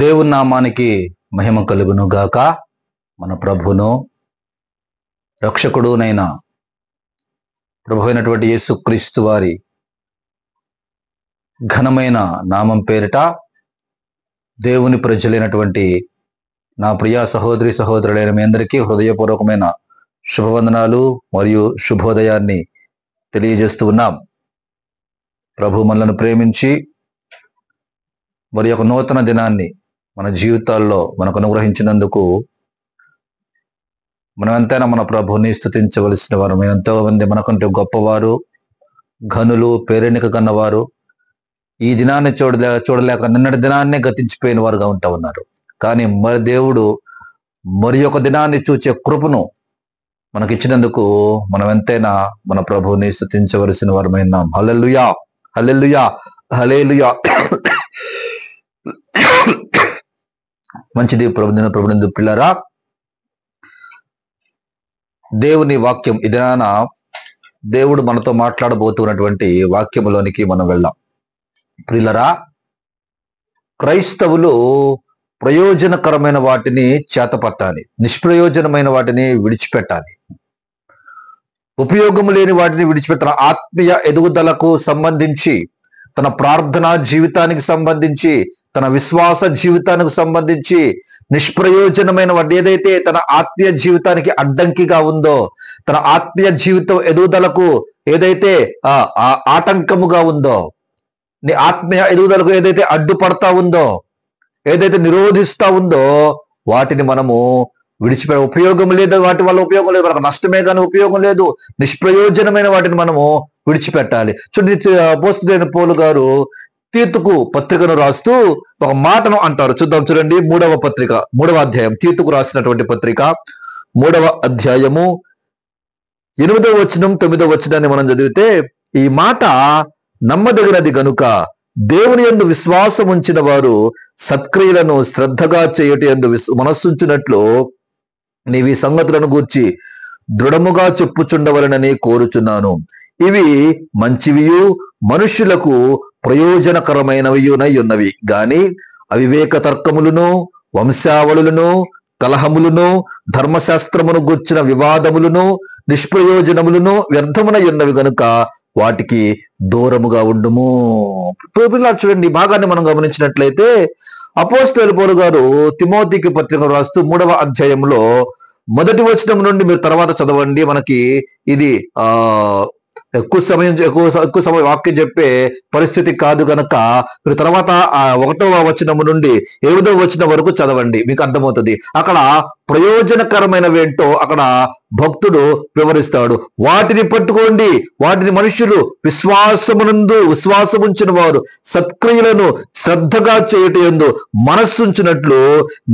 దేవుని నామానికి మహిమ కలుగును గాక. మన ప్రభును రక్షకుడునైన ప్రభు అయినటువంటి యేసుక్రీస్తు వారి ఘనమైన నామం పేరిట దేవుని ప్రజలైనటువంటి నా ప్రియ సహోదరి సహోదరులైన మీ అందరికీ హృదయపూర్వకమైన శుభవందనాలు మరియు శుభోదయాన్ని తెలియజేస్తూ ఉన్నాం. ప్రభు మనలను ప్రేమించి మరి ఒక నూతన దినాన్ని మన జీవితాల్లో మనకు అనుగ్రహించినందుకు మనమెంతైనా మన ప్రభుని స్తుతించవలసిన వారు. ఎంతో మంది మనకంటే గొప్పవారు, ఘనులు, పేరెన్నిక కన్నవారు ఈ దినాన్ని చూడలేక నిన్నటి దినాన్నే గతించిపోయిన వారుగా ఉంటా ఉన్నారు. కానీ మరి దేవుడు మరి ఒక దినాన్ని చూచే కృపను మనకిచ్చినందుకు మనం ఎంతైనా మన ప్రభుని స్తుతించవలసిన వారమైనాం. హల్లెలూయా, హల్లెలూయా, హల్లెలూయా. మంచిది ప్రభునందు పిల్లరా, దేవుని వాక్యం ఇదాన దేవుడు మనతో మాట్లాడబోతున్నటువంటి వాక్యములోనికి మనం వెళ్దాం. ప్రియులరా, క్రైస్తవులు ప్రయోజనకరమైన వాటిని చేతపట్టాలి, నిష్ప్రయోజనమైన వాటిని విడిచిపెట్టాలి. ఉపయోగం లేని వాటిని విడిచిపెట్టాలి. ఆత్మీయ ఎదుగుదలకు సంబంధించి, తన ప్రార్థనా జీవితానికి సంబంధించి, తన విశ్వాస జీవితానికి సంబంధించి నిష్ప్రయోజనమైన వాటి ఏదైతే తన ఆత్మీయ జీవితానికి అడ్డంకిగా ఉందో, తన ఆత్మీయ జీవితం ఎదుగుదలకు ఏదైతే ఆటంకముగా ఉందో, నీ ఆత్మీయ ఎదుగుదలకు ఏదైతే అడ్డుపడతా ఉందో, ఏదైతే నిరోధిస్తా ఉందో, వాటిని మనము విడిచిపెట్ట. ఉపయోగం లేదు, వాటి వల్ల ఉపయోగం లేదు, మనకు నష్టమే కానీ ఉపయోగం లేదు. నిష్ప్రయోజనమైన వాటిని మనము విడిచిపెట్టాలి. చూడండి, అపోస్తలుడైన పౌలు గారు తీతుకు పత్రికను రాస్తూ ఒక మాటను అంటారు. చూడండి, మూడవ అధ్యాయం, తీతుకు రాసినటువంటి పత్రిక 3వ అధ్యాయము 8వ వచనం 9వ వచనాన్ని మనం చదివితే, ఈ మాట నమ్మదగినది గనుక దేవుని యందు విశ్వాసం ఉంచిన వారు సత్క్రియలను శ్రద్ధగా చేయటి యందు మనస్సుంచినట్లు నీవి సంగతులను గూర్చి దృఢముగా చెప్పుచుండవలనని కోరుచున్నాను. ఇవి మంచివియు మనుష్యులకు ప్రయోజనకరమైనవియునై ఉన్నవి గాని అవివేక తర్కములను, వంశావళులను, కలహములను, ధర్మశాస్త్రమును గూర్చిన వివాదములను, నిష్ప్రయోజనములను వ్యర్థమునై ఉన్నవి గనుక వాటికి దూరముగా ఉండుము. చూడండి, ఈ భాగాన్ని మనం గమనించినట్లయితే అపోస్తలుడైన పౌలు గారు తిమోతికి పత్రిక రాస్తూ 3వ అధ్యాయంలో 1వ వచనం నుండి మీరు తర్వాత చదవండి. మనకి ఇది ఎక్కువ సమయం వాక్యం చెప్పే పరిస్థితి కాదు గనక మీరు తర్వాత 1వ వచనము నుండి 8వ వచనం వరకు చదవండి, మీకు అర్థమవుతుంది. అక్కడ ప్రయోజనకరమైనవి ఏంటో అక్కడ భక్తుడు వివరిస్తాడు. వాటిని పట్టుకోండి, వాటిని మనుషులు విశ్వాసముంచిన వారు సత్క్రియలను శ్రద్ధగా చేయటందు మనస్సుంచినట్లు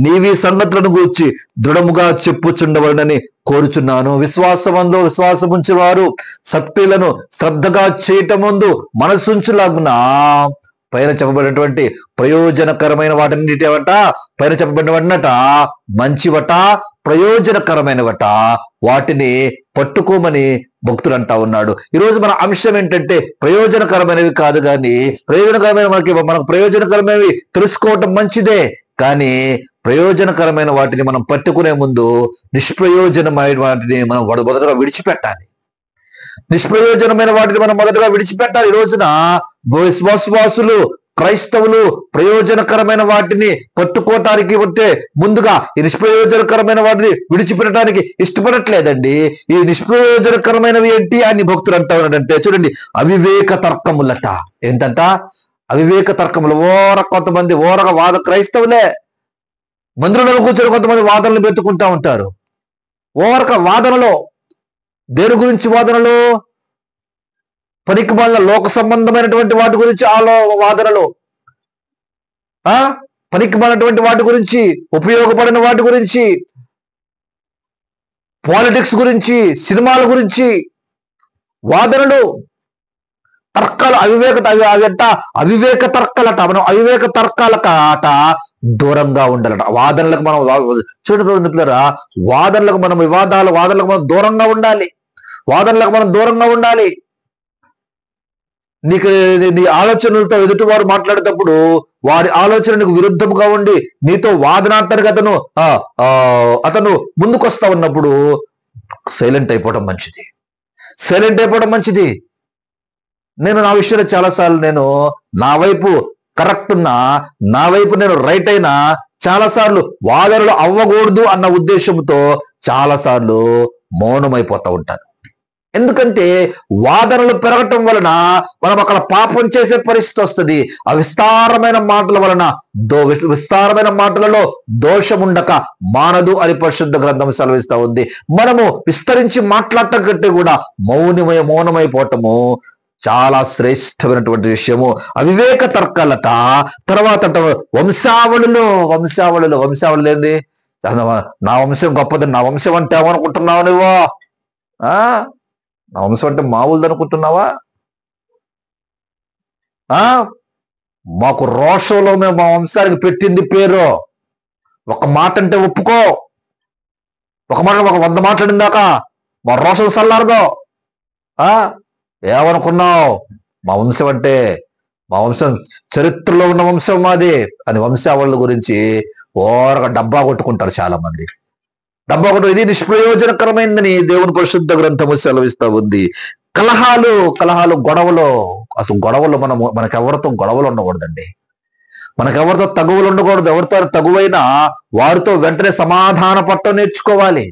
నీవి సంగతులను గూర్చి దృఢముగా చెప్పుచుండవలనని కోరుచున్నాను. విశ్వాసముంచిన వారు సత్క్రియలను శ్రద్ధగా చేయటం ముందు మనస్సుంచులాగున పైన చెప్పబడినటువంటి ప్రయోజనకరమైన వాటినిటివట, పైన చెప్పబడినవట మంచివట, ప్రయోజనకరమైనవట, వాటిని పట్టుకోమని భక్తులు అంటా ఉన్నాడు. ఈరోజు మన అంశం ఏంటంటే ప్రయోజనకరమైనవి కాదు, కానీ మనకు ప్రయోజనకరమైనవి తెలుసుకోవటం మంచిదే, కానీ ప్రయోజనకరమైన వాటిని మనం పట్టుకునే ముందు నిష్ప్రయోజనమైన వాటిని మనం మొదటగా విడిచిపెట్టాలి. నిష్ప్రయోజనమైన వాటిని మనం మొదటగా విడిచిపెట్టాలి. ఈ రోజున విశ్వాసులు, క్రైస్తవులు ప్రయోజనకరమైన వాటిని పట్టుకోవటానికి ఉంటే ముందుగా ఈ నిష్ప్రయోజనకరమైన వాటిని విడిచిపెట్టడానికి ఇష్టపడట్లేదండి. ఈ నిష్ప్రయోజనకరమైనవి ఏంటి అని భక్తులు అంటా ఉన్నాడంటే, చూడండి, అవివేక తర్కములట. ఏంటంట? అవివేక తర్కములు. కొంతమంది క్రైస్తవులే మందిరంలో కూర్చొని కొంతమంది వాదనలు పెట్టుకుంటా ఉంటారు. వాదనలో దేని గురించి వాదనలు? పనికిమాలిన లోక సంబంధమైనటువంటి వాటి గురించి వాదనలు, పనికిమాలినటువంటి వాటి గురించి, ఉపయోగపడిన వాటి గురించి, పాలిటిక్స్ గురించి, సినిమాల గురించి వాదనలు, తర్కాలు, అవివేక తర్కాలట. మనం అవివేక తర్కాలట దూరంగా ఉండాలట. వాదనలకు మనం చూడండి, వాదనలకు మనం వాదనలకు మనం దూరంగా ఉండాలి. నీకు నీ ఆలోచనలతో ఎదుటివారు మాట్లాడేటప్పుడు వారి ఆలోచనకు విరుద్ధముగా ఉండి నీతో వాదనాడటానికి అతను ముందుకొస్తా ఉన్నప్పుడు సైలెంట్ అయిపోవడం మంచిది. సైలెంట్ అయిపోవడం మంచిది. నేను నా విషయంలో చాలాసార్లు నేను నా వైపు కరెక్ట్ ఉన్నా, నా వైపు నేను రైట్ అయినా చాలాసార్లు వాదనలు అవ్వకూడదు అన్న ఉద్దేశంతో చాలాసార్లు మౌనమైపోతా ఉంటాను. ఎందుకంటే వాదనలు పెరగటం వలన మనం అక్కడ పాపం చేసే పరిస్థితి వస్తుంది. ఆ విస్తారమైన మాటల వలన విస్తారమైన మాటలలో దోషం ఉండక మానదు అని పరిశుద్ధ గ్రంథం సెలవిస్తా ఉంది. మనము విస్తరించి మాట్లాడటం కంటే కూడా మౌనమైపోవటము చాలా శ్రేష్టమైనటువంటి విషయము. అవివేక తర్కాలట. తర్వాత వంశావళులు ఏంది? నా వంశం గొప్పది. నా వంశం అంటే ఏమనుకుంటున్నావు నువ్వు? నా వంశం అంటే మామూలుది అనుకుంటున్నావా? మాకు రోషంలో మేము మా వంశానికి పెట్టింది పేరు. ఒక మాట అంటే ఒప్పుకో. ఒక 100 మాట్లాడిందాక మా రోషం సల్లారదో. ఏమనుకున్నావు? మా వంశం అంటే మా వంశం చరిత్రలో ఉన్న వంశం మాది అని వంశావళుల గురించి ఓరగా డబ్బా కొట్టుకుంటారు చాలా మంది. డబ్బా కొట్టు. ఇది నిష్ప్రయోజనకరమైందని దేవుని పరిశుద్ధ గ్రంథము సెలవిస్తా ఉంది. కలహాలు గొడవలు. అసలు గొడవలు మనకెవరితో గొడవలు ఉండకూడదండి. మనకెవరితో తగువులు ఉండకూడదు. ఎవరితో తగువైనా వారితో వెంటనే సమాధాన పట్టం నేర్చుకోవాలి.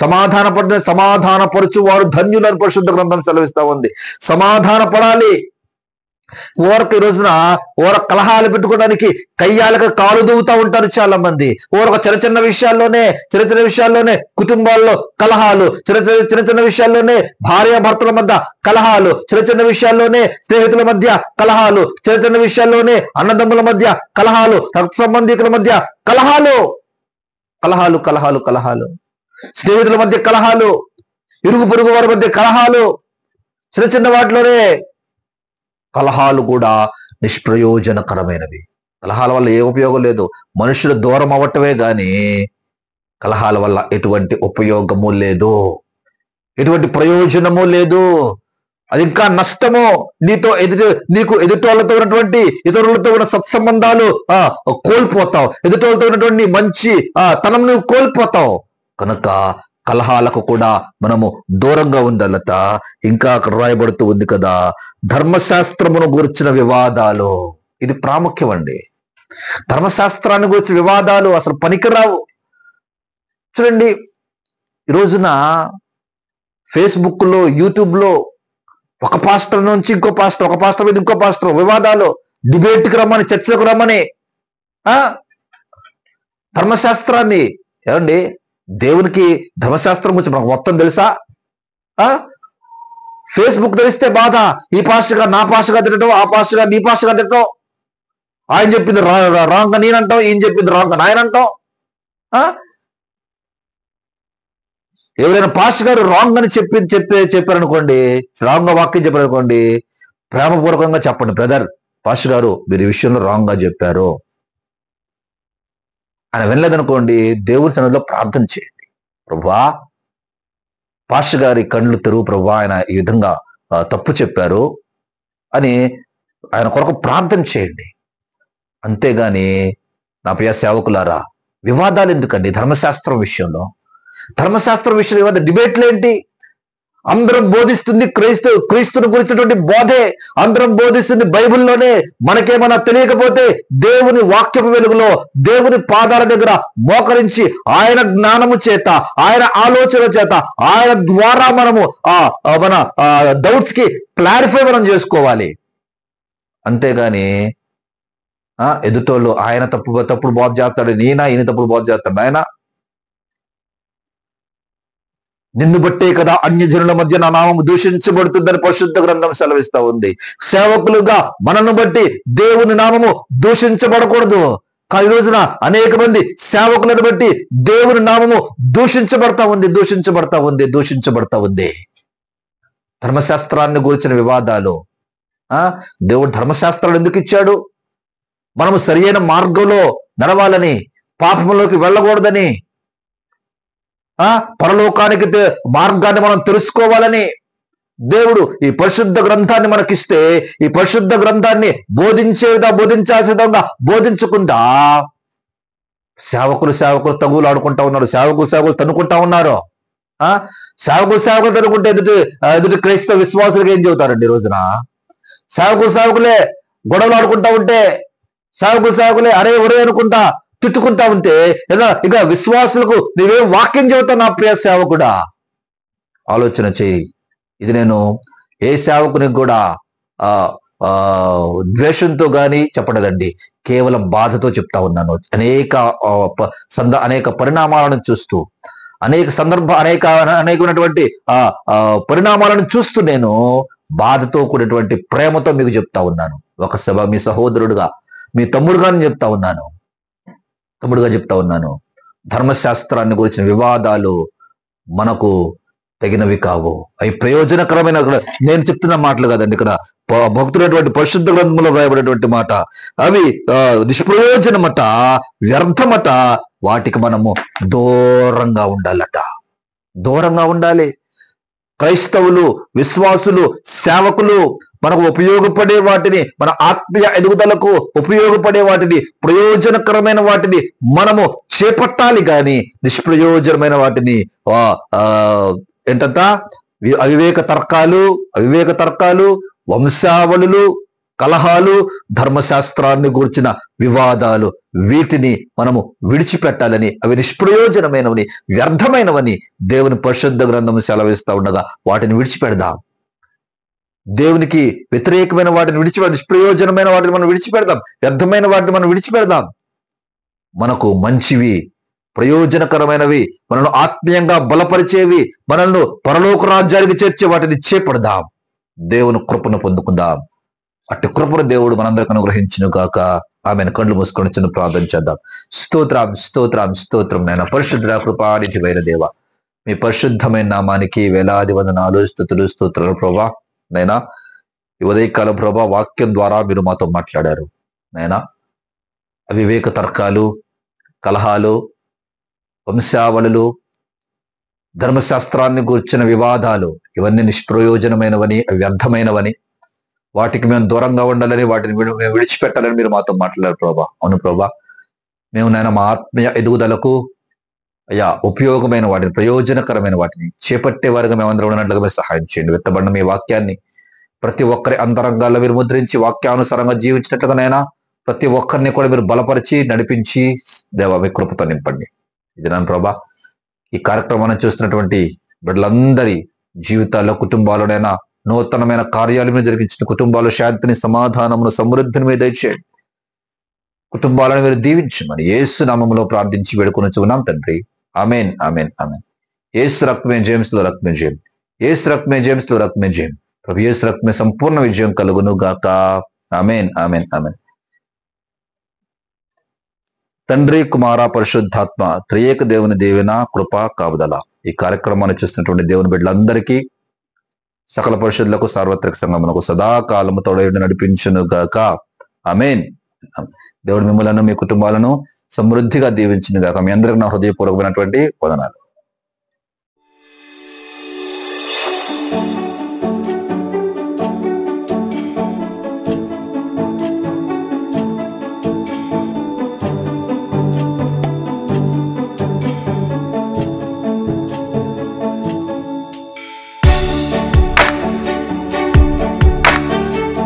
సమాధానపరచు వారు ధన్యులని పరిశుద్ధ గ్రంథం సెలవిస్తా ఉంది. సమాధాన పడాలి. ఈ రోజున కలహాలు పెట్టుకోవడానికి కయ్యాలకు కాలు దూవుతా ఉంటారు చాలా మంది. చిన్న చిన్న విషయాల్లోనే కుటుంబాల్లో కలహాలు, చిన్న విషయాల్లోనే భార్యాభర్తల మధ్య కలహాలు, చిన్న విషయాల్లోనే స్నేహితుల మధ్య కలహాలు, చిన్న విషయాల్లోనే అన్నదమ్ముల మధ్య కలహాలు, రక్త సంబంధికుల మధ్య కలహాలు, స్నేహితుల మధ్య కలహాలు, ఇరుగు పొరుగు వారి మధ్య కలహాలు, చిన్న వాటిలోనే కలహాలు కూడా నిష్ప్రయోజనకరమైనవి. కలహాల వల్ల ఏ ఉపయోగం లేదు. మనుషులు దూరం అవ్వటమే గాని కలహాల వల్ల ఎటువంటి ఉపయోగము లేదు, ఎటువంటి ప్రయోజనము లేదు. అది ఇంకా నష్టము. నీకు ఎదుటోళ్ళతో ఉన్నటువంటి ఇతరులతో ఉన్న సత్సంబంధాలు కోల్పోతావు. ఎదుటోళ్ళతో ఉన్నటువంటి మంచి తనం నువ్వు కోల్పోతావు. కనుక కలహాలకు కూడా మనము దూరంగా ఉండాలట. ఇంకా అక్కడ రాయబడుతూ ఉంది కదా, ధర్మశాస్త్రమును గురించిన వివాదాలు. ఇది ప్రాముఖ్యం అండి. ధర్మశాస్త్రాన్ని గురించిన వివాదాలు అసలు పనికిరావు. చూడండి, ఈ రోజున ఫేస్బుక్ లో, యూట్యూబ్ లో ఒక పాస్టర్ నుంచి ఇంకో పాస్టర్, ఒక పాస్టర్ మీద ఇంకో పాస్టర్ వివాదాలు, డిబేట్కి రమ్మని, చర్చలకు రమ్మని. ధర్మశాస్త్రాన్ని ఏమండి, దేవునికి ధర్మశాస్త్రం గురించి మనకు మొత్తం తెలుసా? ఫేస్బుక్ తెలిస్తే బాధ. ఈ పాస్టర్ గారు నా పాస్టర్ గారు తిట్టడం, ఆ పాస్టర్ గారు నీ పాస్టర్ గారు తిట్టడం, ఆయన చెప్పింది రాంగ్ గా నేనంటాం, ఈయన చెప్పింది రాంగ్ గా ఆయన అంటాం. ఎవరైనా పాస్టర్ గారు రాంగ్ అని చెప్పారనుకోండి, రాంగ్ గా వాక్యం చెప్పారనుకోండి, ప్రేమపూర్వకంగా చెప్పండి, బ్రదర్ పాస్టర్ గారు మీరు ఈ విషయంలో రాంగ్ గా చెప్పారు ఆయన వినలేదనుకోండి, దేవుని సన్నిధిలో ప్రార్థన చేయండి. ప్రభువా, పాస్టర్ గారి కళ్ళు తెరువు ప్రభువా, ఆయన ఈ విధంగా తప్పు చెప్పారు అని ఆయన కొరకు ప్రార్థన చేయండి. అంతేగాని నా ప్రియ సేవకులారా, వివాదాలు ఎందుకండి? ధర్మశాస్త్రం విషయంలో వివాద డిబేట్లు ఏంటి? అందరం బోధిస్తుంది క్రీస్తుని గురించినటువంటి బోధే. అందరం బోధిస్తుంది బైబిల్లోనే. మనకేమన్నా తెలియకపోతే దేవుని వాక్యపు వెలుగులో, దేవుని పాదాల దగ్గర మోకరించి ఆయన జ్ఞానము చేత, ఆయన ఆలోచన చేత, ఆయన ద్వారా మనము మన డౌట్స్ కి క్లారిఫై మనం చేసుకోవాలి. అంతేగాని ఎదుటోళ్ళు ఆయన తప్పుడు బోధ చేస్తాడు, ఈయన తప్పుడు బోధ చేస్తాడు. ఆయన నిన్ను బట్టే కదా అన్యజనుల మధ్య నా నామము దూషించబడుతుందని పరిశుద్ధ గ్రంథం సెలవిస్తా ఉంది. సేవకులుగా మనను బట్టి దేవుని నామము దూషించబడకూడదు. ఈ రోజున అనేక మంది సేవకులను బట్టి దేవుని నామము దూషించబడతా ఉంది. ధర్మశాస్త్రాన్ని గురించిన వివాదాలు. దేవుడు ధర్మశాస్త్రాలు ఎందుకు ఇచ్చాడు? మనము సరియైన మార్గంలో నడవాలని, పాపంలోకి వెళ్ళకూడదని, పరలోకానికి మార్గాన్ని మనం తెలుసుకోవాలని, దేవుడు ఈ పరిశుద్ధ గ్రంథాన్ని మనకిస్తే ఈ పరిశుద్ధ గ్రంథాన్ని బోధించాల్సిన విధంగా బోధించకుండా సేవకులు తగులు ఆడుకుంటా ఉన్నారు, సేవకులు తన్నుకుంటా ఉన్నారు. సేవకులు తనుకుంటే ఎదుటి క్రైస్తవ విశ్వాసులకు ఏం చెబుతారండి ఈ రోజున? సేవకులే గొడవలు ఆడుకుంటా ఉంటే, సేవకులే అరే ఒరే అనుకుంటా తిట్టుకుంటా ఉంటే ఇక విశ్వాసులకు నీవేం వాక్యం చెబుతావు నా ప్రియ సేవకుడా? ఆలోచన చేయి. ఇది నేను ఏ సేవకునికి కూడా ద్వేషంతో గాని చెప్పడదండి, కేవలం బాధతో చెప్తా ఉన్నాను. అనేక పరిణామాలను చూస్తూ, అనేకమైనటువంటి పరిణామాలను చూస్తూ నేను బాధతో కూడినటువంటి ప్రేమతో మీకు చెప్తా ఉన్నాను. మీ సహోదరుడుగా, మీ తమ్ముడుగా చెప్తా ఉన్నాను. ధర్మశాస్త్రాన్ని గురించిన వివాదాలు మనకు తగినవి కావు, అవి ప్రయోజనకరమైన, నేను చెప్తున్న మాటలు కాదండి, ఇక్కడ భక్తులైనటువంటి పరిశుద్ధ గ్రంథంలో రాయబడినటువంటి మాట. అవి నిష్ప్రయోజనమట, వ్యర్థమట, వాటికి మనము దూరంగా ఉండాలి. క్రైస్తవులు, విశ్వాసులు, సేవకులు మనకు ఉపయోగపడే వాటిని, మన ఆత్మీయ ఎదుగుదలకు ఉపయోగపడే వాటిని, ప్రయోజనకరమైన వాటిని మనము చేపట్టాలి. కానీ నిష్ప్రయోజనమైన వాటిని ఏంటంట అవివేక తర్కాలు, వంశావళులు, కలహాలు, ధర్మశాస్త్రాన్ని గూర్చిన వివాదాలు, వీటిని మనము విడిచిపెట్టాలని, అవి నిష్ప్రయోజనమైనవని, వ్యర్థమైనవని దేవుని పరిశుద్ధ గ్రంథం సెలవిస్తా ఉండగా వాటిని విడిచిపెడదాం. దేవునికి వ్యతిరేకమైన వాటిని విడిచిపెడదాం, నిష్ప్రయోజనమైన వాటిని మనం విడిచిపెడదాం, వ్యర్థమైన వాటిని మనం విడిచిపెడదాం. మనకు మంచివి, ప్రయోజనకరమైనవి, మనల్ని ఆత్మీయంగా బలపరిచేవి, మనల్ని పరలోక రాజ్యానికి చేర్చే వాటిని చేపడదాం. దేవుని కృపను పొందుకుందాం. అట్టి కృపను దేవుడు మనందరికి అనుగ్రహించును గాక. ఆమెను కళ్ళు మూసుకొని చిన్న ప్రార్థన చేద్దాం. స్తోత్రం నాయన పరిశుద్ధ కృపానిధివైన దేవ, మీ పరిశుద్ధమైన నామానికి వేలాది వందనాలు, స్తోత్రాలు ప్రభా. నైనా ఈ ఉదయకాలం ప్రభా, వాక్యం ద్వారా మీరు మాతో మాట్లాడారు నైనా. అవివేక తర్కాలు, కలహాలు, వంశావళులు, ధర్మశాస్త్రాన్ని గూర్చిన వివాదాలు, ఇవన్నీ నిష్ప్రయోజనమైనవని, వ్యర్థమైనవని, వాటికి మేము దూరంగా ఉండాలని, వాటిని మేము విడిచిపెట్టాలని మీరు మాతో మాట్లాడారు ప్రభా. అవును ప్రభా, మేము నాయన మా ఆత్మీయ ఎదుగుదలకు ఉపయోగమైన వాటిని, ప్రయోజనకరమైన వాటిని చేపట్టే వారిగా మేమందరం ఉన్నట్లుగా మీరు సహాయం చేయండి. వెత్తబడిన మీ వాక్యాన్ని ప్రతి ఒక్కరి అంతరంగాల్లో మీరు ముద్రించి వాక్యానుసారంగా జీవించినట్లుగా నైనా ప్రతి ఒక్కరిని కూడా మీరు బలపరిచి నడిపించి దేవా మీ కృపతో నింపండి. ఇది నా ప్రభా, ఈ కార్యక్రమాన్ని చూస్తున్నటువంటి బిడ్డలందరి జీవితాల్లో, కుటుంబాల్లోనైనా నూతనమైన కార్యాలు మీరు జరిగించిన కుటుంబాలు శాంతిని, సమాధానమును, సమృద్ధిని మీద దయచేయండి. కుటుంబాలను మీరు దీవించమని యేసు నామములో ప్రార్థించి వేడుకొని ఉన్నాం తండ్రి. Amen, amen, amen. యేసు రక్తమే జేమ్స్లో రక్తమే జయం, యేసు రక్తమే జేమ్స్లో రక్తమే జయం. ప్రభు యేసు రక్తమే సంపూర్ణ విజయం కలుగును గాక. Amen, amen, amen. తండ్రి, కుమార, పరిశుద్ధాత్మ త్రియేక దేవుని దీవెన, కృప, కాపుదల ఈ కార్యక్రమాన్ని చూస్తున్నటువంటి దేవుని బిడ్డలందరికీ, సకల పరిశుద్ధులకు, సార్వత్రిక సంఘమునకు సదాకాలము తోడయుండి నడిపించును గాక. ఆమెన్. దేవుడు మిమ్మలను, మీ కుటుంబాలను సమృద్ధిగా దీవించును గాక. మీ అందరికీ నా హృదయపూర్వకమైనటువంటి వందనాలు.